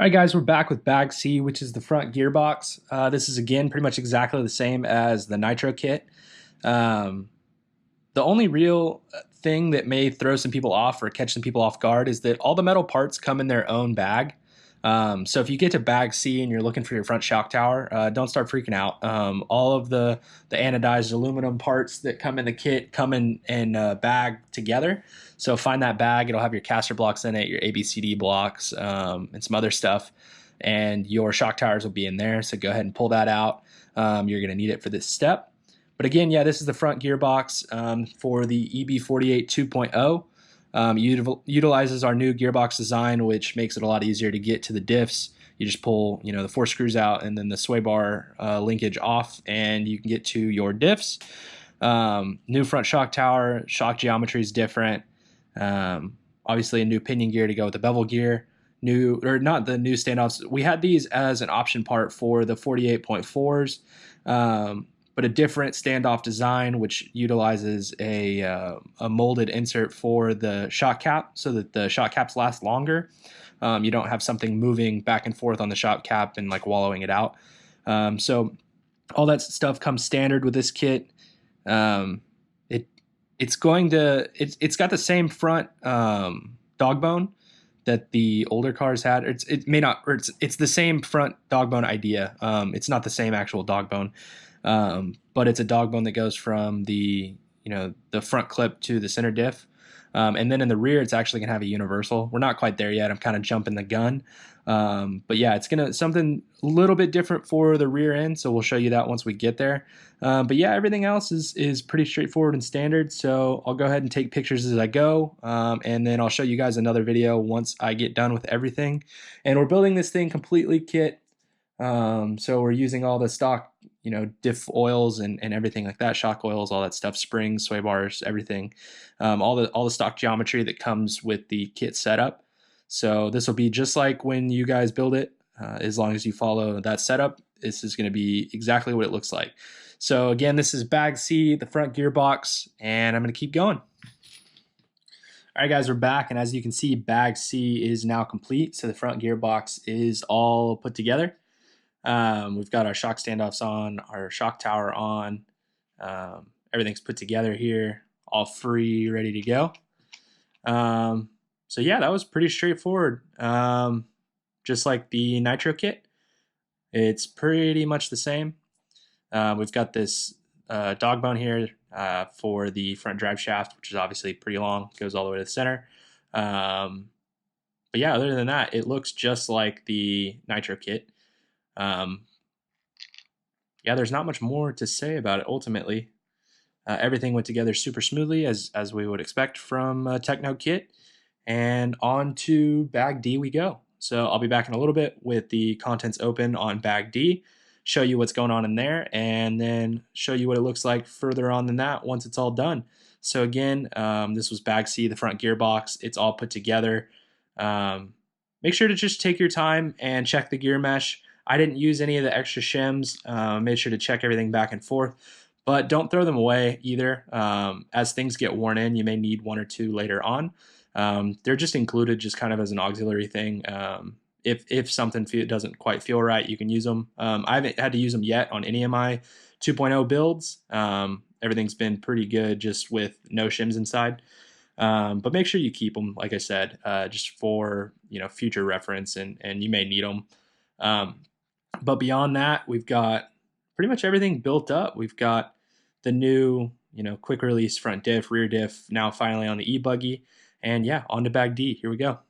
All right, guys, we're back with Bag C, which is the front gearbox. This is, again, pretty much exactly the same as the Nitro kit. Um, the only real thing that may throw some people off or catch some people off guard is that all the metal parts come in their own bag. So if you get to Bag C and you're looking for your front shock tower, don't start freaking out. All of the anodized aluminum parts that come in the kit come in a bag together. So find that bag. It'll have your caster blocks in it, your ABCD blocks, and some other stuff. And your shock towers will be in there. So go ahead and pull that out. You're going to need it for this step. But again, yeah, this is the front gearbox for the EB48 2.0. Utilizes our new gearbox design, which makes it a lot easier to get to the diffs. You just pull, the 4 screws out and then the sway bar linkage off, and you can get to your diffs. New front shock tower, shock geometry is different. Obviously, a new pinion gear to go with the bevel gear. Not the new standoffs. We had these as an option part for the 48.4s. But a different standoff design, which utilizes a molded insert for the shock cap so that the shock caps last longer. You don't have something moving back and forth on the shock cap and like wallowing it out. So all that stuff comes standard with this kit. It's got the same front dog bone that the older cars had. It's the same front dog bone idea. It's not the same actual dog bone. But it's a dog bone that goes from the front clip to the center diff. And then in the rear, it's actually going to have a universal. We're not quite there yet. I'm kind of jumping the gun. But yeah, it's going to something a little bit different for the rear end. So we'll show you that once we get there. But yeah, everything else is pretty straightforward and standard. So I'll go ahead and take pictures as I go. And then I'll show you guys another video once I get done with everything. And we're building this thing completely kit. So we're using all the stock, diff oils and everything like that, shock oils, all that stuff, springs, sway bars, everything, all the stock geometry that comes with the kit setup. So this will be just like when you guys build it, as long as you follow that setup. This is going to be exactly what it looks like. So again, this is Bag C, the front gearbox, and I'm going to keep going. All right, guys, we're back, and as you can see, Bag C is now complete. So the front gearbox is all put together. We've got our shock standoffs on, our shock tower on. Everything's put together here, all free, ready to go. So yeah, that was pretty straightforward. Just like the Nitro kit, it's pretty much the same. We've got this dog bone here for the front drive shaft, which is obviously pretty long, goes all the way to the center. But yeah, other than that, it looks just like the Nitro kit. Yeah, there's not much more to say about it ultimately. Everything went together super smoothly as we would expect from a Tekno kit. And on to Bag D we go. So I'll be back in a little bit with the contents open on Bag D, show you what's going on in there, and then show you what it looks like further on than that once it's all done. So again, this was Bag C, the front gearbox. It's all put together. Make sure to just take your time and check the gear mesh. I didn't use any of the extra shims. Made sure to check everything back and forth, but don't throw them away either. As things get worn in, you may need 1 or 2 later on. They're just included just kind of as an auxiliary thing. If something doesn't quite feel right, you can use them. I haven't had to use them yet on any of my 2.0 builds. Everything's been pretty good just with no shims inside. But make sure you keep them, like I said, just for future reference, and you may need them. But beyond that, we've got pretty much everything built up. We've got the new, quick release front diff, rear diff, now finally on the e-buggy. And yeah, on to Bag D. Here we go.